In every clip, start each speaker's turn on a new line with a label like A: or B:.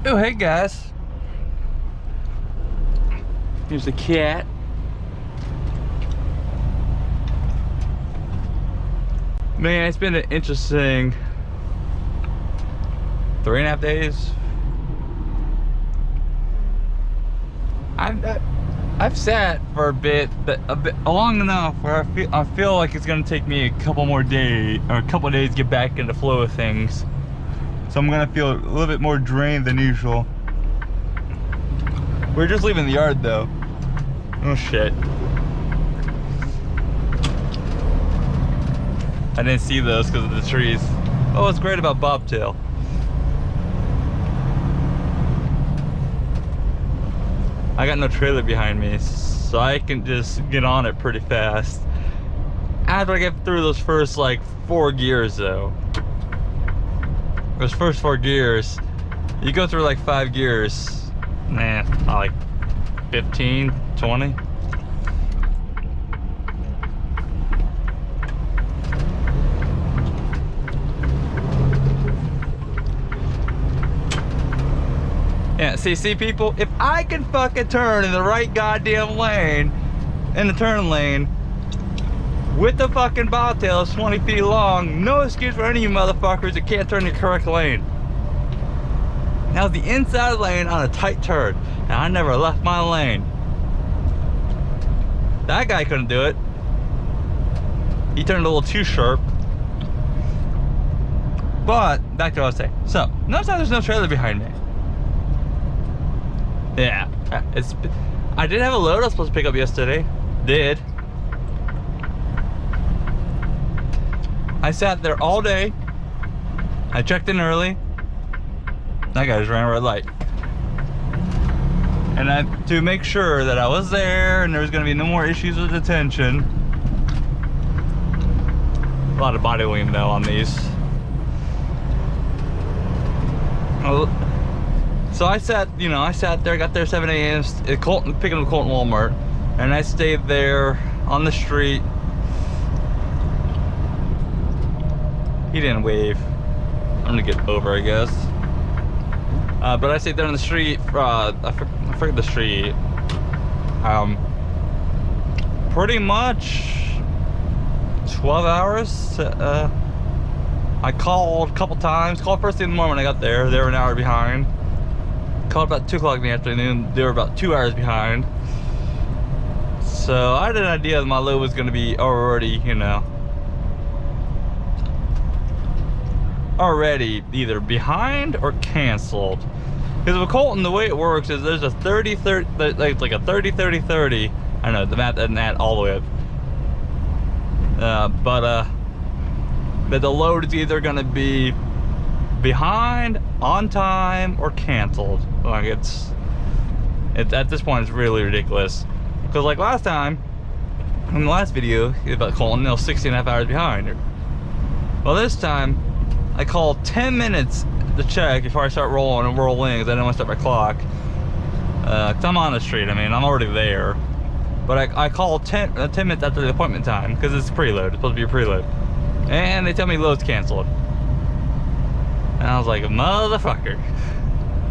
A: Oh, hey guys. Here's the cat. Man, it's been an interesting 3.5 days. I've sat for a bit long enough where I feel like it's gonna take me a couple more days or a couple of days to get back into the flow of things. So I'm gonna feel a little bit more drained than usual. We're just leaving the yard though. Oh shit. I didn't see those because of the trees. Oh, what's great about bobtail? I got no trailer behind me, so I can just get on it pretty fast. After I get through those first like 4 gears though. Those first 4 gears, you go through like 5 gears, nah, like 15, 20. Yeah, see people, if I can fucking turn in the right goddamn lane, in the turn lane, with the fucking bobtail 20 feet long, no excuse for any of you motherfuckers that can't turn the correct lane. Now the inside lane on a tight turn, and I never left my lane. That guy couldn't do it. He turned a little too sharp. But, back to what I was saying. So, notice how there's no trailer behind me. Yeah, I did have a load I was supposed to pick up yesterday. Did. I sat there all day. I checked in early. That guy just ran a red light. And to make sure that I was there and there was going to be no more issues with detention. A lot of body lean though on these. So I sat there, got there 7 a.m. Picking up Colton Walmart, and I stayed there on the street. He didn't wave. I'm gonna get over, I guess. But I stayed there on the street. I forget the street. Pretty much 12 hours. I called a couple times. Called first thing in the morning when I got there. They were an hour behind. Called about 2 o'clock in the afternoon. They were about 2 hours behind. So I had an idea that my load was going to be already, already either behind or canceled. Because with Colton, the way it works is there's a 30-30, like a 30-30-30. I know the math doesn't add all the way up. But the load is either going to be behind, on time, or canceled. Like it's at this point it's really ridiculous. Because like last time, in the last video about Colton, 16.5 hours behind. Well, this time I called 10 minutes to check before I start rolling and rolling, because I didn't want to start my clock. Cause I'm on the street. I mean, I'm already there. But I called 10 minutes after the appointment time because it's preload. It's supposed to be a preload, and they tell me load's canceled. And I was like, motherfucker.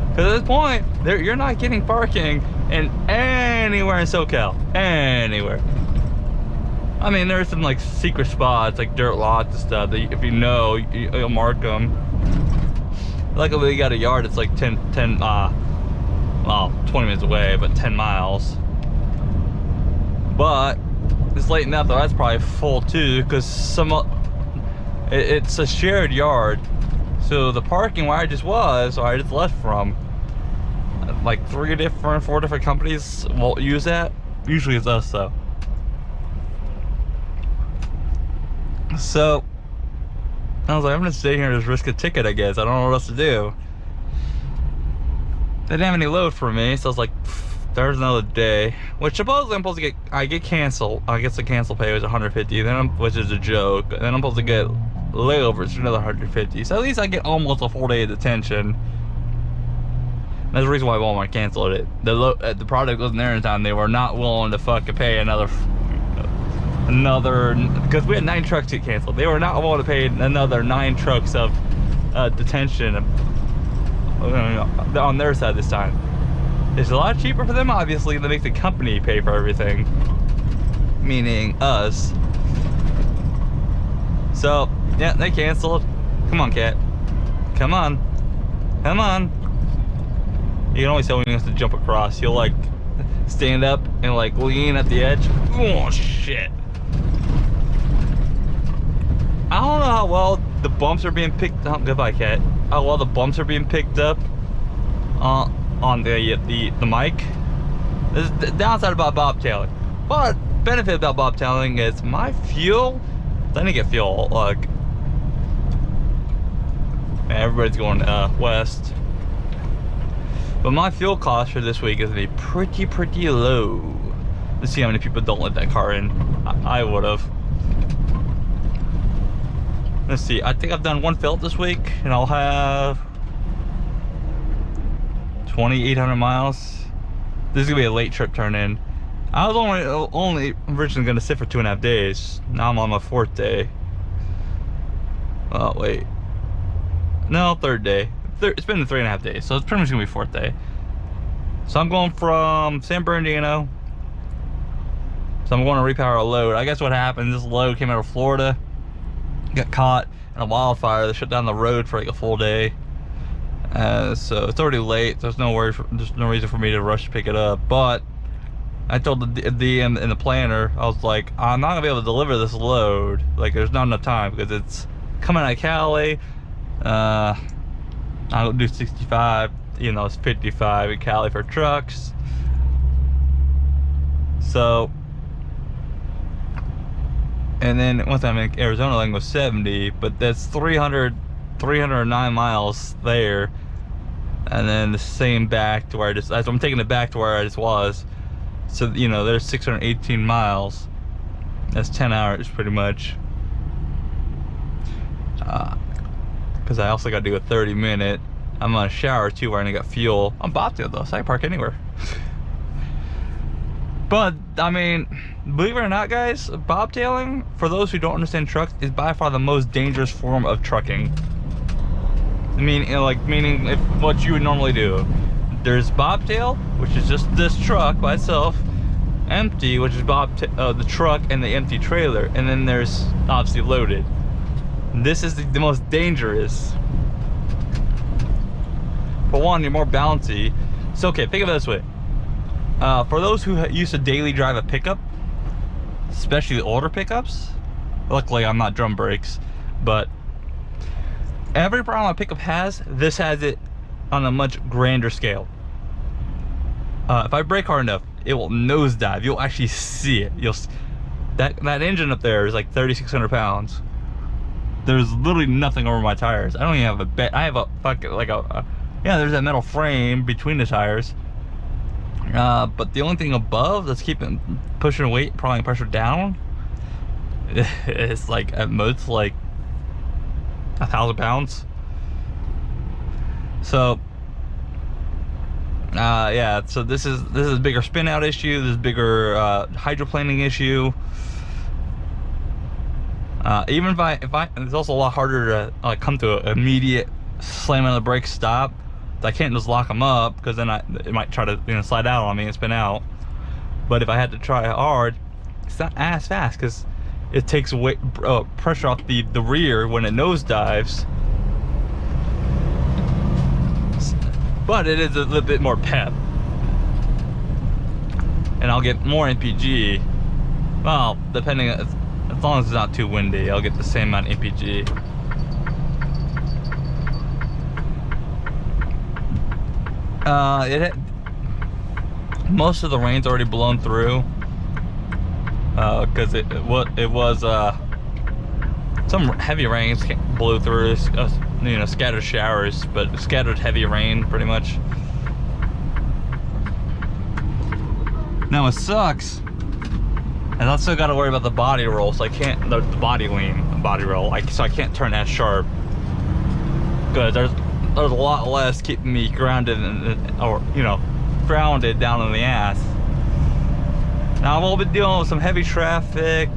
A: Because at this point, you're not getting parking in anywhere in SoCal. Anywhere. I mean, there's some like secret spots, like dirt lots and stuff that if you know, you'll mark them. Luckily, we got a yard that's like well, 20 minutes away, but 10 miles. But it's late enough though, that's probably full too, because it's a shared yard. So the parking where I just left from, like 4 different companies will use that. Usually it's us though. So I was like, I'm gonna stay here and just risk a ticket, I guess. I don't know what else to do. They didn't have any load for me, so I was like, there's another day. Which supposedly I'm supposed to get canceled. I guess the cancel pay was 150, which is a joke. And then I'm supposed to get layovers for another 150. So at least I get almost a full day of detention. And that's the reason why Walmart canceled it. The product wasn't there in time. They were not willing to fucking pay another, because we had 9 trucks to get canceled. They were not willing to pay another 9 trucks of detention. on their side this time. It's a lot cheaper for them, obviously. They make the company pay for everything, meaning us. So yeah, they canceled. Come on, cat. Come on. Come on. You can always tell when you have to jump across. You'll like stand up and like lean at the edge. Oh shit. I don't know how well the bumps are being picked up. Goodbye, cat. How well the bumps are being picked up on the mic. This is the downside about bobtailing. But benefit about bobtailing is my fuel. I didn't get fuel. Like everybody's going west. But my fuel cost for this week is gonna be pretty low. Let's see how many people don't let that car in. I would have. Let's see. I think I've done one fill this week, and I'll have 2,800 miles. This is gonna be a late trip turn in. I was only originally gonna sit for 2.5 days. Now I'm on my 4th day. Oh wait. No, 3rd day. It's been 3.5 days, so it's pretty much gonna be 4th day. So I'm going from San Bernardino. So I'm going to repower a load. I guess what happened, this load came out of Florida, got caught in a wildfire. They shut down the road for like a full day. So it's already late. There's no reason for me to rush to pick it up. But I told the DM and the planner, I was like, I'm not gonna be able to deliver this load. Like, there's not enough time because it's coming out of Cali. I'll do 65, you know, it's 55 in Cali for trucks. So, and then once I'm in Arizona, I can go 70, but that's 309 miles there. And then the same back to where I just, I'm taking it back to where I just was. So, you know, there's 618 miles. That's 10 hours pretty much. Because I also got to do a 30-minute. I'm on a shower too, where I got fuel. I'm bobtailed though, so I can park anywhere. But I mean, believe it or not, guys, bobtailing, for those who don't understand trucks, is by far the most dangerous form of trucking. I mean, meaning if what you would normally do. There's bobtail, which is just this truck by itself. Empty, which is the truck and the empty trailer, and then there's obviously loaded. This is the most dangerous. For one, you're more bouncy. So okay, think of it this way. For those who used to daily drive a pickup, especially the older pickups, luckily I'm not drum brakes, but every problem a pickup has, this has it on a much grander scale. If I brake hard enough, it will nosedive. You'll actually see it. That engine up there is like 3,600 pounds. There's literally nothing over my tires. I don't even have a bed. I have a fucking yeah, there's that metal frame between the tires. But the only thing above that's keeping pushing weight, probably pressure down, is like at most like 1,000 pounds. So yeah, so this is a bigger spin out issue. This is bigger hydroplaning issue. Even if I it's also a lot harder to like come to an immediate slam on the brake stop. I can't just lock them up, because then it might try to slide out on me and spin out. But if I had to try hard, it's not as fast, because it takes weight, pressure off the rear when it nosedives. But it is a little bit more pep, and I'll get more MPG. Well, depending, as long as it's not too windy, I'll get the same amount of MPG. Most of the rain's already blown through, because it was some heavy rains blew through, scattered showers, but scattered heavy rain pretty much. Now it sucks, and I still got to worry about the body roll, so I can't the body roll, so I can't turn that sharp, because there's a lot less keeping me grounded or grounded down in the ass. Now I've all been dealing with some heavy traffic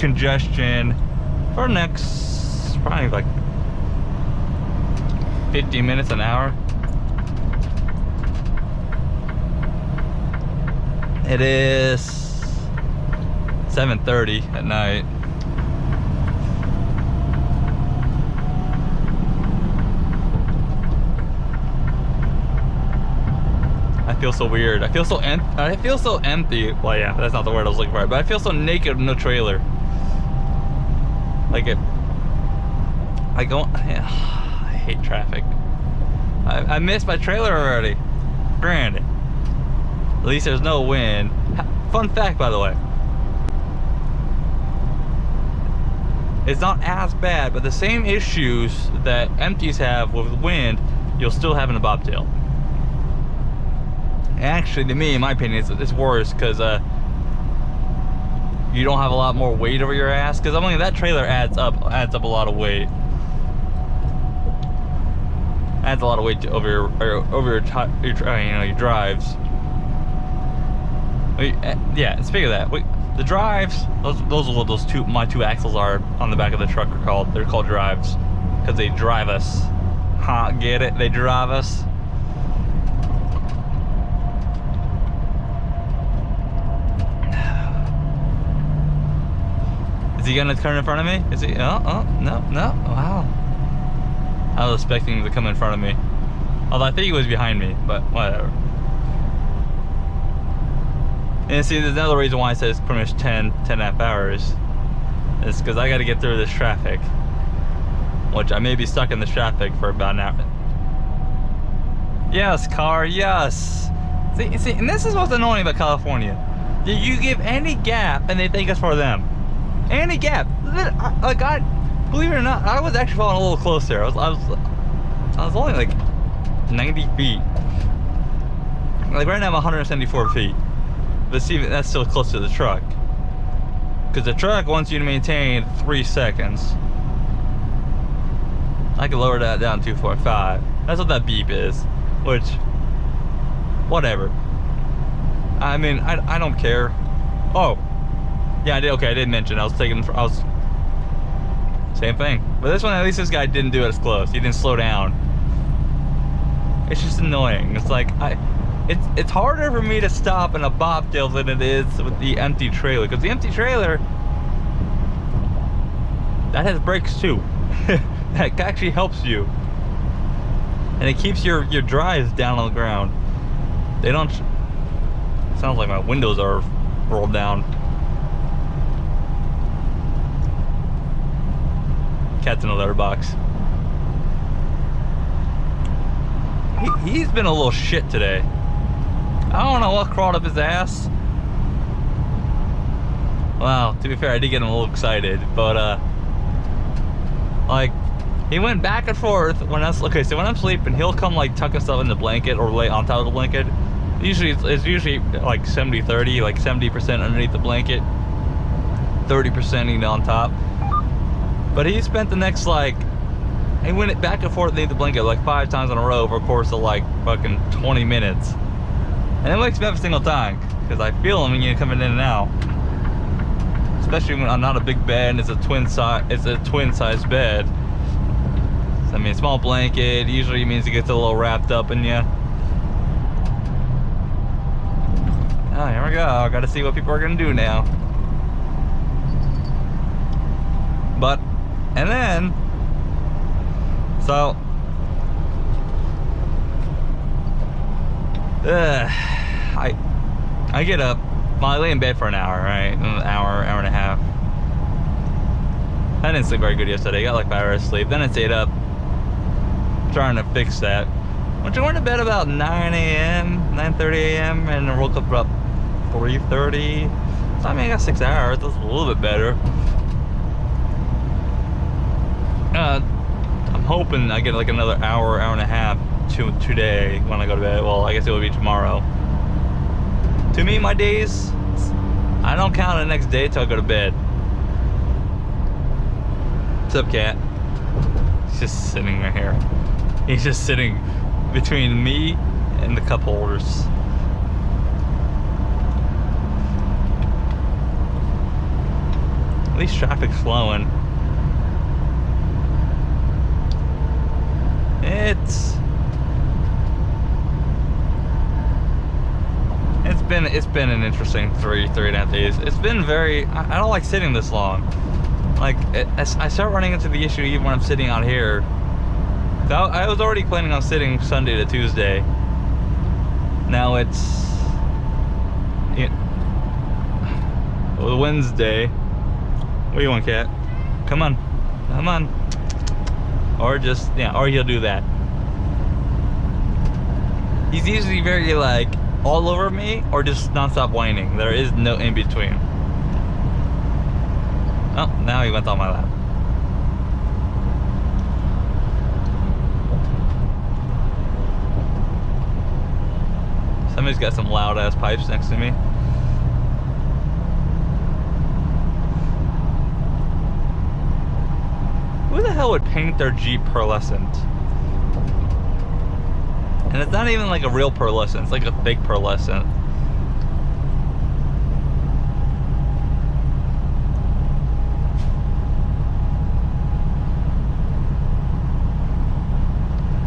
A: congestion for the next probably like 50 minutes, an hour. It is 7:30 at night. I feel so weird. I feel so empty. Well, yeah, that's not the word I was looking for. But I feel so naked with no trailer. Like it. I hate traffic. I missed my trailer already. Granted, at least there's no wind. Fun fact, by the way. It's not as bad, but the same issues that empties have with wind, you'll still have in a bobtail. Actually, to me, in my opinion, it's worse because you don't have a lot more weight over your ass. Because I mean, that trailer adds up a lot of weight. Adds a lot of weight over your drives. Yeah, speaking of that, the drives, those are what my two axles are on the back of the truck are called. They're called drives because they drive us. Huh? Get it? They drive us. Is he gonna turn in front of me? Is he? Oh, no. Wow. I was expecting him to come in front of me. Although I think he was behind me, but whatever. And see, there's another reason why it says pretty much 10 and a half hours. It's because I gotta get through this traffic. Which I may be stuck in this traffic for about an hour. Yes, car, yes. See, and this is what's annoying about California. You give any gap and they think it's for them. Any gap. Believe it or not, I was actually falling a little closer. I was only like 90 feet. Like right now I'm 174 feet. But see, that's still close to the truck. Because the truck wants you to maintain 3 seconds. I can lower that down to 2.5. That's what that beep is. Which, whatever. I mean, I don't care. Oh, yeah, I did mention same thing. But this one, at least this guy didn't do it as close. He didn't slow down. It's just annoying. It's like it's harder for me to stop in a bobtail than it is with the empty trailer. Because the empty trailer, that has brakes too. That actually helps you. And it keeps your drives down on the ground. They don't. Sounds like my windows are rolled down. Cat's in a litter box. He's been a little shit today. I don't know what crawled up his ass. Well, to be fair, I did get him a little excited, but like he went back and forth when okay, so when I'm sleeping, he'll come like tuck himself in the blanket or lay on top of the blanket. It's usually like 70-30, like 70% underneath the blanket, 30% on top. But he spent the next he went back and forth underneath the blanket like 5 times in a row over a course of like fucking 20 minutes. And it wakes me up every single time, because I feel him coming in and out. Especially when I'm not a big bed, it's a twin size bed. So, I mean, small blanket usually means it gets a little wrapped up in you. Oh, here we go. I gotta see what people are gonna do now. But, and then, so, I get up, well, I lay in bed for an hour, right? An hour and a half. I didn't sleep very good yesterday. I got like 5 hours of sleep. Then I stayed up trying to fix that. Which I went to bed about 9 a.m., 9:30 a.m. and I woke up about 3:30. So I mean, I got 6 hours. That's a little bit better. I'm hoping I get like another hour and a half today when I go to bed. Well, I guess it will be tomorrow. To me, my days, I don't count the next day till I go to bed. What's up, cat? He's just sitting right here. He's just sitting between me and the cup holders. At least traffic's flowing. It's been an interesting three and a half days. It's been very. I don't like sitting this long. Like I start running into the issue even when I'm sitting out here. So I was already planning on sitting Sunday to Tuesday. Now it's Wednesday. What do you want, cat? Come on, come on. Or just or he'll do that. He's usually very like all over me or just non-stop whining. There is no in between. Oh, now he went on my lap. Somebody's got some loud ass pipes next to me. Who the hell would paint their Jeep pearlescent? And it's not even like a real pearlescent, it's like a fake pearlescent.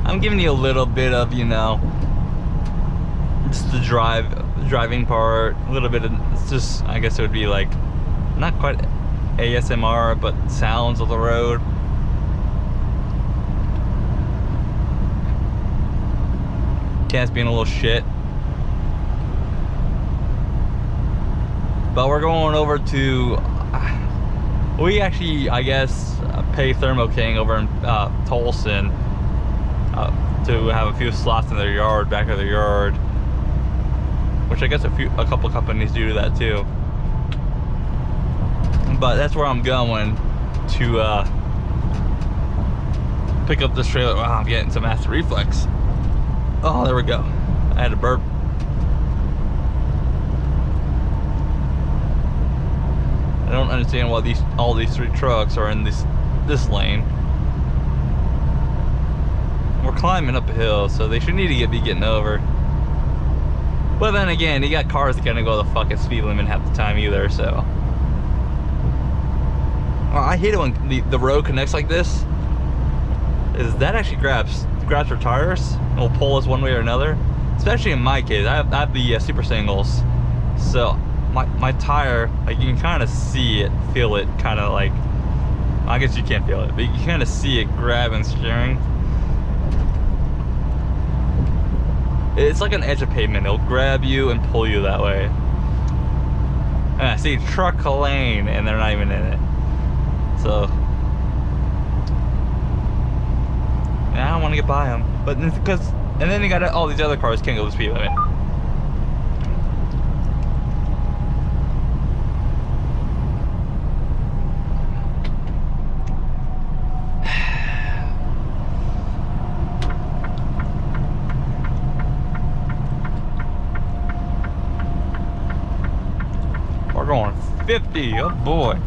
A: I'm giving you a little bit of, just the driving part, a little bit of, it's just, I guess it would be like, not quite ASMR, but sounds of the road. Cat's being a little shit. But we're going over to, we actually, I guess, pay Thermo King over in Tolson to have a few slots in their yard, back of their yard, which I guess a couple companies do that too. But that's where I'm going to pick up this trailer. Wow, I'm getting some acid reflex. Oh, there we go. I had a burp. I don't understand why all these three trucks are in this lane. We're climbing up a hill, so they should need to be getting over. But then again, you got cars that gonna go the fucking speed limit half the time either, so. Well, I hate it when the road connects like this. That actually grabs our tires and will pull us one way or another. Especially in my case, I have the super singles, so my tire, like, you can kind of see it, feel it, kind of like, I guess you can't feel it, but you can kind of see it grabbing steering. It's like an edge of pavement. It'll grab you and pull you that way. And I see truck lane and they're not even in it. So I don't want to get by them, but because, and then you got all these other cars can't go the speed limit. We're going 50, oh boy.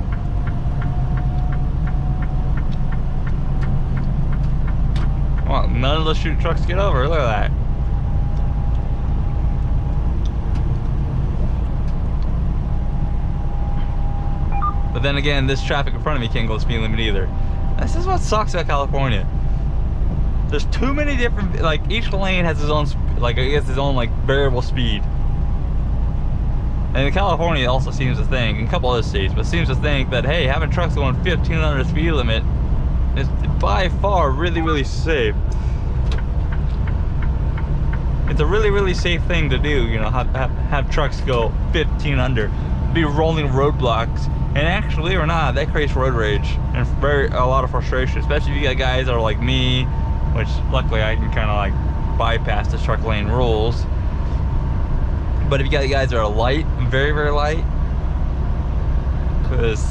A: Well, none of those shoot trucks get over. Look at that. But then again, this traffic in front of me can't go the speed limit either. This is what sucks about California. There's too many different, like, each lane has its own, like, I guess its own, like, variable speed. And in California, it also seems to think, in a couple other states, but seems to think that, hey, having trucks going 15 under the speed limit is by far really, really safe. It's a really, really safe thing to do, have trucks go 15 under, be rolling roadblocks, and actually or not, that creates road rage and a lot of frustration, especially if you got guys that are like me, which luckily I can kind of like bypass the truck lane rules. But if you got guys that are light, very, very light, because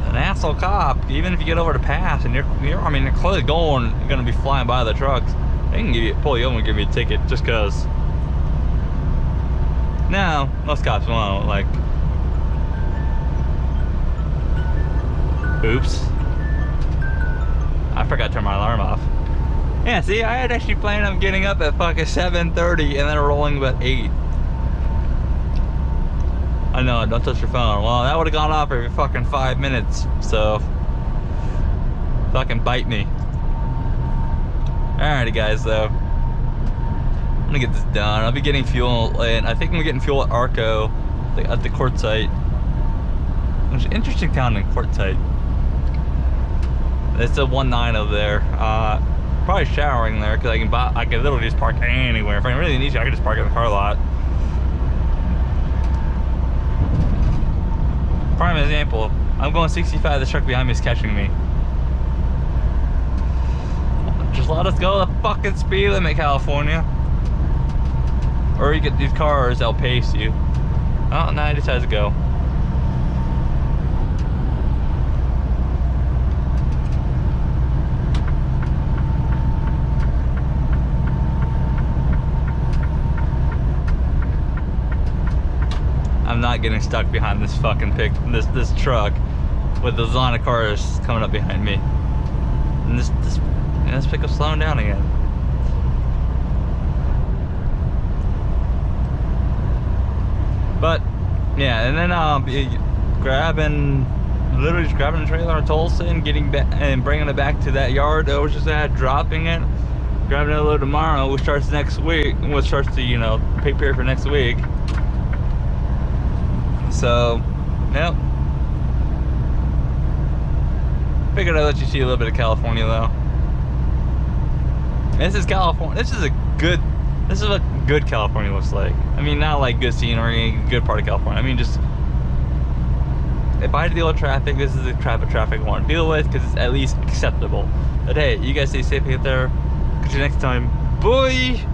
A: an asshole cop, even if you get over the pass and you're clearly gonna be flying by the trucks, they can pull you over and give you a ticket just cause. Now, most cops won't, like, oops, I forgot to turn my alarm off. Yeah, see, I had actually planned on getting up at fucking 7:30 and then rolling about 8. I know, don't touch your phone. Well, that would have gone off every fucking 5 minutes, so fucking bite me. Alrighty guys, though. gonna get this done. I'll be getting fuel, and I think I'm getting fuel at Arco, at the quartzite. Which is an interesting town in quartzite. It's a 1.9 over there. Probably showering there because I can literally just park anywhere. If I really need to, I can just park in the car lot. Prime example. I'm going 65. The truck behind me is catching me. Just let us go the fucking speed limit, California. Or you get these cars, they'll pace you. Oh, now I decided to go. I'm not getting stuck behind this fucking this truck with those line of cars coming up behind me. And this pickup's slowing down again. But yeah, and then literally just grabbing a trailer in Tulsa and getting back and bringing it back to that yard that was just at, dropping it, grabbing it a load tomorrow, which starts next week, which starts to pay period for next week. So, yep. Figured I'd let you see a little bit of California though. And this is California. This is what good California looks like. I mean, not like good scenery, good part of California. I mean, just if I had to deal with traffic, this is the type of traffic I want to deal with because it's at least acceptable. But hey, you guys stay safe out there. Catch you next time. Bye.